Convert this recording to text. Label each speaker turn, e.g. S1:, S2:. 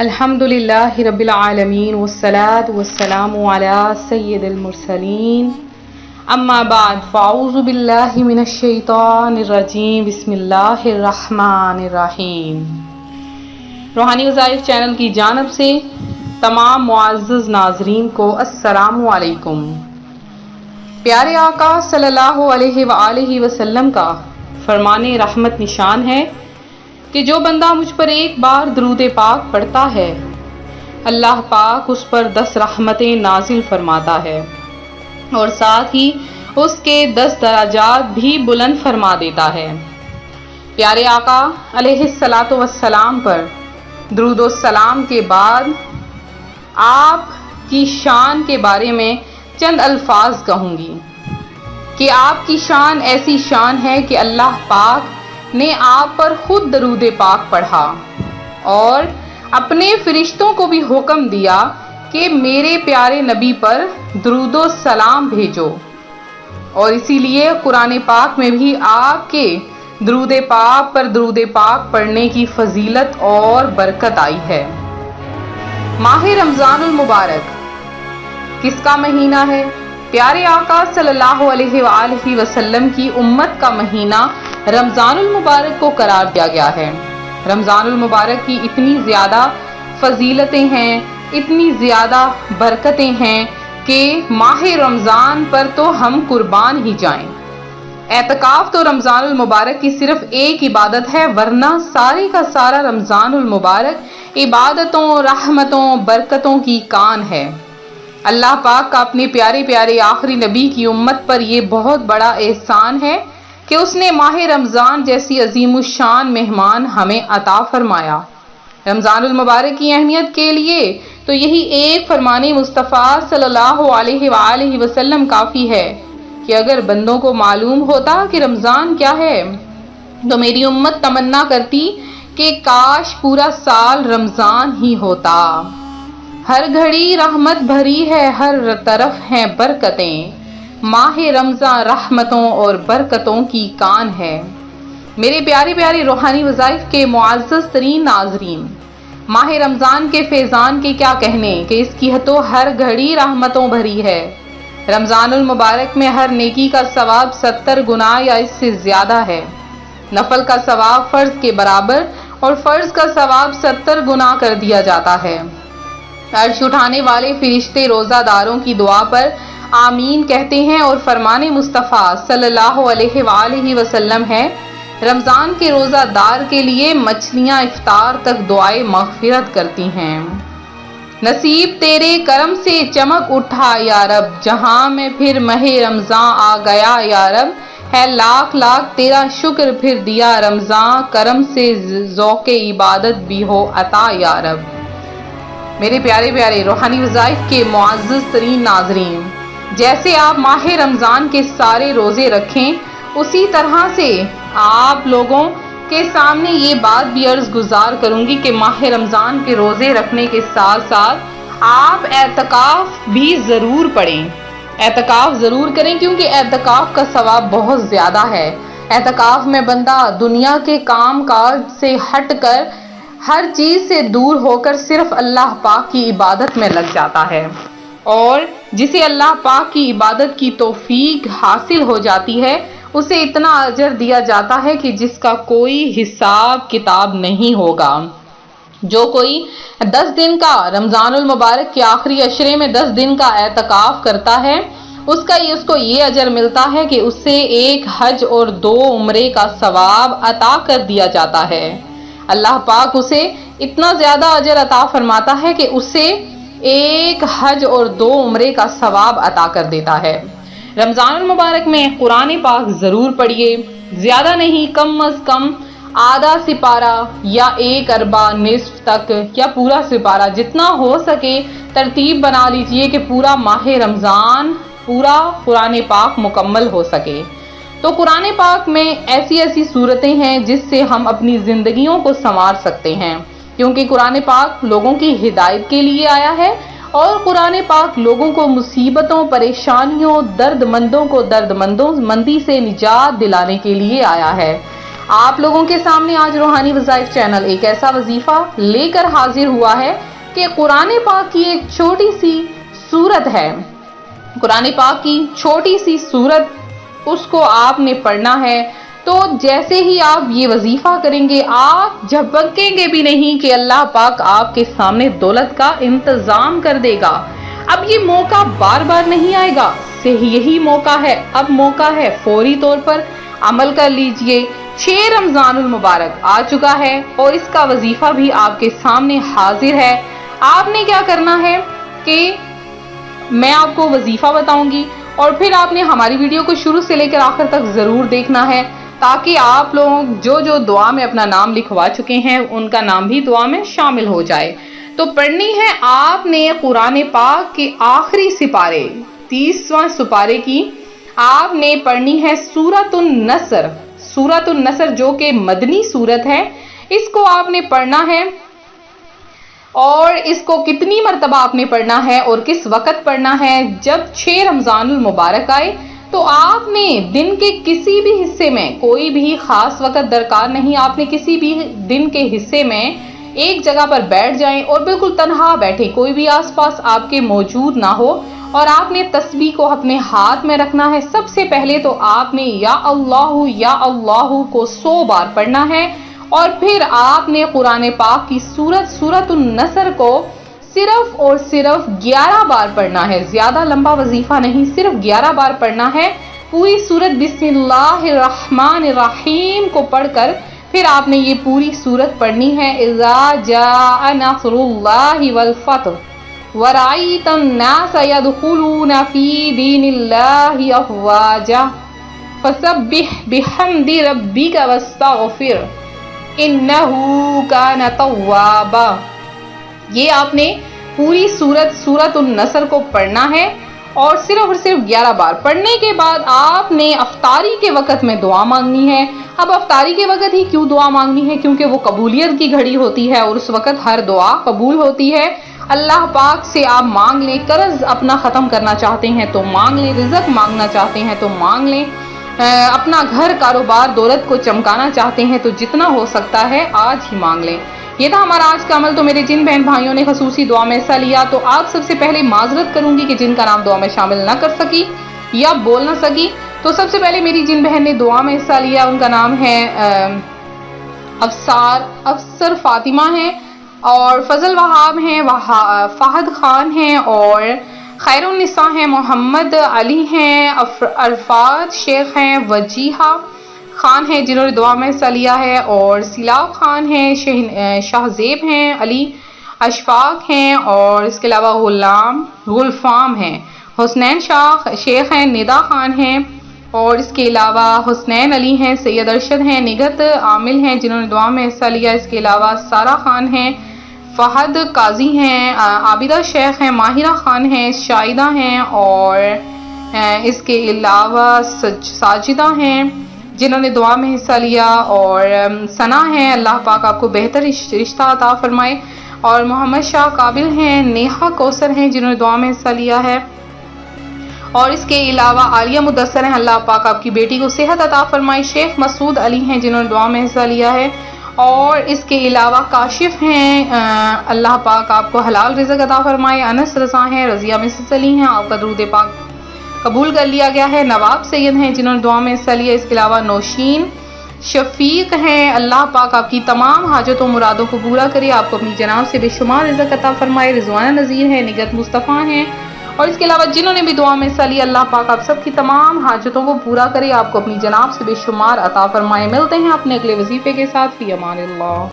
S1: الحمدللہ رب العالمین والصلاة والسلام علی سید المرسلین اما بعد فاعوذ باللہ من الشیطان الرجیم بسم اللہ الرحمن الرحیم۔ روحانی وظائف چینل کی جانب سے تمام معزز ناظرین کو السلام علیکم۔ پیارے آقا صلی اللہ علیہ وآلہ وسلم کا فرمان رحمت نشان ہے کہ جو بندہ مجھ پر ایک بار درود پاک پڑھتا ہے اللہ پاک اس پر 10 رحمتیں نازل فرماتا ہے اور ساتھ ہی اس کے 10 درجات بھی بلند فرما دیتا ہے۔ پیارے آقا علیہ الصلاۃ والسلام پر درود و سلام کے بعد آپ کی شان کے بارے میں چند الفاظ کہوں گی کہ آپ کی شان ایسی شان ہے کہ اللہ پاک نے آپ پر خود درود پاک پڑھا اور اپنے فرشتوں کو بھی حکم دیا کہ میرے پیارے نبی پر درود و سلام بھیجو، اور اسی لیے قرآن پاک میں بھی آپ کے درود پاک پر درود پاک پڑھنے کی فضیلت اور برکت آئی ہے۔ ماہ رمضان المبارک کس کا مہینہ ہے؟ پیارے آقا صلی اللہ علیہ وآلہ وسلم کی امت کا مہینہ رمضان المبارک کو قرار دیا گیا ہے۔ رمضان المبارک کی اتنی زیادہ فضیلتیں ہیں، اتنی زیادہ برکتیں ہیں کہ ماہ رمضان پر تو ہم قربان ہی جائیں۔ اعتکاف تو رمضان المبارک کی صرف ایک عبادت ہے، ورنہ سارے کا سارا رمضان المبارک عبادتوں، رحمتوں، برکتوں کی کان ہے۔ اللہ پاک کا اپنے پیارے پیارے آخری نبی کی امت پر یہ بہت بڑا احسان ہے کہ اس نے ماہ رمضان جیسی عظیم الشان مہمان ہمیں عطا فرمایا۔ رمضان المبارک کی اہمیت کے لیے تو یہی ایک فرمان مصطفیٰ صلی اللہ علیہ وآلہ وسلم کافی ہے کہ اگر بندوں کو معلوم ہوتا کہ رمضان کیا ہے تو میری امت تمنا کرتی کہ کاش پورا سال رمضان ہی ہوتا۔ ہر گھڑی رحمت بھری ہے، ہر طرف ہیں برکتیں، ماہ رمضان رحمتوں اور برکتوں کی کان ہے۔ میرے پیارے پیارے روحانی وظائف کے معزز ترین ناظرین، ماہ رمضان کے فیضان کے کیا کہنے کہ اس کی تو ہر گھڑی رحمتوں بھری ہے۔ رمضان المبارک میں ہر نیکی کا ثواب 70 گنا یا اس سے زیادہ ہے۔ نفل کا ثواب فرض کے برابر اور فرض کا ثواب 70 گنا کر دیا جاتا ہے۔ عرش اٹھانے والے فرشتے روزہ داروں کی دعا پر آمین کہتے ہیں اور فرمان مصطفیٰ صلی اللہ علیہ وآلہ وسلم ہے، رمضان کے روزہ دار کے لیے مچھلیاں افطار تک دعائے مغفرت کرتی ہیں۔ نصیب تیرے کرم سے چمک اٹھا یا رب، جہاں میں پھر ماہ رمضان آ گیا یا رب، ہے لاکھ لاکھ تیرا شکر پھر دیا رمضان، کرم سے ذوق عبادت بھی ہو عطا یا رب۔ میرے پیارے پیارے روحانی وظائف کے معزز ترین ناظرین، جیسے آپ ماہ رمضان کے سارے روزے رکھیں اسی طرح سے آپ لوگوں کے سامنے یہ بات بھی عرض گزار کروں گی کہ ماہ رمضان کے روزے رکھنے کے ساتھ ساتھ آپ اعتکاف بھی ضرور پڑھیں، اعتکاف ضرور کریں، کیونکہ اعتکاف کا ثواب بہت زیادہ ہے۔ اعتکاف میں بندہ دنیا کے کام کاج سے ہٹ کر، ہر چیز سے دور ہو کر صرف اللہ پاک کی عبادت میں لگ جاتا ہے، اور جسے اللہ پاک کی عبادت کی توفیق حاصل ہو جاتی ہے اسے اتنا اجر دیا جاتا ہے کہ جس کا کوئی حساب کتاب نہیں ہوگا۔ جو کوئی 10 دن کا رمضان المبارک کے آخری عشرے میں 10 دن کا اعتکاف کرتا ہے اس کو یہ اجر ملتا ہے کہ اسے 1 حج اور 2 عمرے کا ثواب عطا کر دیا جاتا ہے۔ اللہ پاک اسے اتنا زیادہ اجر عطا فرماتا ہے کہ اسے 1 حج اور 2 عمرے کا ثواب عطا کر دیتا ہے۔ رمضان المبارک میں قرآن پاک ضرور پڑھیے، زیادہ نہیں، کم از کم آدھا سپارہ یا 1 اربع نصف تک یا پورا سپارہ، جتنا ہو سکے ترتیب بنا لیجئے کہ پورا ماہ رمضان پورا قرآن پاک مکمل ہو سکے۔ تو قرآن پاک میں ایسی ایسی صورتیں ہیں جس سے ہم اپنی زندگیوں کو سنوار سکتے ہیں، کیونکہ قرآن پاک لوگوں کی ہدایت کے لیے آیا ہے، اور قرآن پاک لوگوں کو مصیبتوں، پریشانیوں، درد مندوں کو درد مندی سے نجات دلانے کے لیے آیا ہے۔ آپ لوگوں کے سامنے آج روحانی وظائف چینل ایک ایسا وظیفہ لے کر حاضر ہوا ہے کہ قرآن پاک کی ایک چھوٹی سی سورت ہے، قرآن پاک کی چھوٹی سی سورت، اس کو آپ نے پڑھنا ہے۔ تو جیسے ہی آپ یہ وظیفہ کریں گے آپ جھپکیں گے بھی نہیں کہ اللہ پاک آپ کے سامنے دولت کا انتظام کر دے گا۔ اب یہ موقع بار بار نہیں آئے گا، یہی موقع ہے، اب موقع ہے، فوری طور پر عمل کر لیجئے۔ 6 رمضان المبارک آ چکا ہے اور اس کا وظیفہ بھی آپ کے سامنے حاضر ہے۔ آپ نے کیا کرنا ہے کہ میں آپ کو وظیفہ بتاؤں گی اور پھر آپ نے ہماری ویڈیو کو شروع سے لے کر آخر تک ضرور دیکھنا ہے، تاکہ آپ لوگ جو دعا میں اپنا نام لکھوا چکے ہیں ان کا نام بھی دعا میں شامل ہو جائے۔ تو پڑھنی ہے آپ نے قرآن پاک کے آخری سپارے 30واں سپارے کی آپ نے پڑھنی ہے سورۃ النصر، سورۃ النصر جو کہ مدنی سورت ہے، اس کو آپ نے پڑھنا ہے۔ اور اس کو کتنی مرتبہ آپ نے پڑھنا ہے اور کس وقت پڑھنا ہے؟ جب 6 رمضان المبارک آئے تو آپ نے دن کے کسی بھی حصے میں، کوئی بھی خاص وقت درکار نہیں، آپ نے کسی بھی دن کے حصے میں ایک جگہ پر بیٹھ جائیں اور بالکل تنہا بیٹھے، کوئی بھی آس پاس آپ کے موجود نہ ہو، اور آپ نے تسبیح کو اپنے ہاتھ میں رکھنا ہے۔ سب سے پہلے تو آپ نے یا اللہ کو 100 بار پڑھنا ہے، اور پھر آپ نے قرآن پاک کی سورۃ النصر کو صرف اور صرف 11 بار پڑھنا ہے، زیادہ لمبا وظیفہ نہیں، صرف 11 بار پڑھنا ہے۔ پوری سورت بسم اللہ الرحمن الرحیم کو پڑھ کر پھر آپ نے یہ پوری سورت پڑھنی ہے۔ اذا جاء نصر اللہ والفتح ورأیت الناس يدخلون فی دین اللہ افواجا فسبح بحمد ربک واستغفر انہو کان توابا۔ یہ آپ نے پوری سورۃ النصر کو پڑھنا ہے اور صرف 11 بار پڑھنے کے بعد آپ نے افطاری کے وقت میں دعا مانگنی ہے۔ اب افطاری کے وقت ہی کیوں دعا مانگنی ہے؟ کیونکہ وہ قبولیت کی گھڑی ہوتی ہے اور اس وقت ہر دعا قبول ہوتی ہے۔ اللہ پاک سے آپ مانگ لیں، قرض اپنا ختم کرنا چاہتے ہیں تو مانگ لیں، رزق مانگنا چاہتے ہیں تو مانگ لیں، اپنا گھر کاروبار دولت کو چمکانا چاہتے ہیں تو جتنا ہو سکتا ہے آج ہی مانگ لیں۔ یہ تھا ہمارا آج کا عمل۔ تو میرے جن بہن بھائیوں نے خصوصی دعا میں حصہ لیا تو آپ سب سے پہلے معذرت کروں گی کہ جن کا نام دعا میں شامل نہ کر سکی یا بول نہ سکی، تو سب سے پہلے میری جن بہن نے دعا میں حصہ لیا ان کا نام ہے افسر فاطمہ ہیں، اور فضل وہاب ہیں، فہد خان ہیں، اور خیر النساء ہیں، محمد علی ہیں، عرفات شیخ ہیں، وجیحہ خان ہیں جنہوں نے دعا میں حصہ لیا ہے، اور سلاؤ خان ہیں، شاہ زیب ہیں، علی اشفاق ہیں، اور اس کے علاوہ غلفام ہیں، حسنین شیخ ہیں، ندا خان ہیں، اور اس کے علاوہ حسنین علی ہیں، سید ارشد ہیں، نگہت عامل ہیں جنہوں نے دعا میں حصہ لیا۔ اس کے علاوہ سارا خان ہیں، فہد قاضی ہیں، عابدہ شیخ ہیں، ماہرہ خان ہیں، شاہدہ ہیں، اور اس کے علاوہ ساجدہ ہیں جنہوں نے دعا میں حصہ لیا، اور ثنا ہیں، اللہ پاک آپ کو بہتر رشتہ عطا فرمائے، اور محمد شاہ قابل ہیں، نیہا کوثر ہیں جنہوں نے دعا میں حصہ لیا ہے، اور اس کے علاوہ عالیہ مدثر ہیں، اللہ پاک آپ کی بیٹی کو صحت عطا فرمائے، شیخ مسعود علی ہیں جنہوں نے دعا میں حصہ لیا ہے، اور اس کے علاوہ کاشف ہیں، اللہ پاک آپ کو حلال رزق عطا فرمائے، انس رضا ہیں، رضیہ مسز علی ہیں، آپ کا درود پاک قبول کر لیا گیا ہے، نواب سید ہیں جنہوں نے دعا میں حصہ لیا، اس کے علاوہ نوشین شفیق ہیں، اللہ پاک آپ کی تمام حاجتوں مرادوں کو پورا کرے، آپ کو اپنی جناب سے بے شمار رزق عطا فرمائے، رضوانہ نذیر ہے، نگہت مصطفیٰ ہیں، اور اس کے علاوہ جنہوں نے بھی دعا میں حصہ لیا اللہ پاک آپ سب کی تمام حاجتوں کو پورا کرے، آپ کو اپنی جناب سے بے شمار عطا فرمائے۔ ملتے ہیں اپنے اگلے وظیفے کے ساتھ، فی امان اللہ۔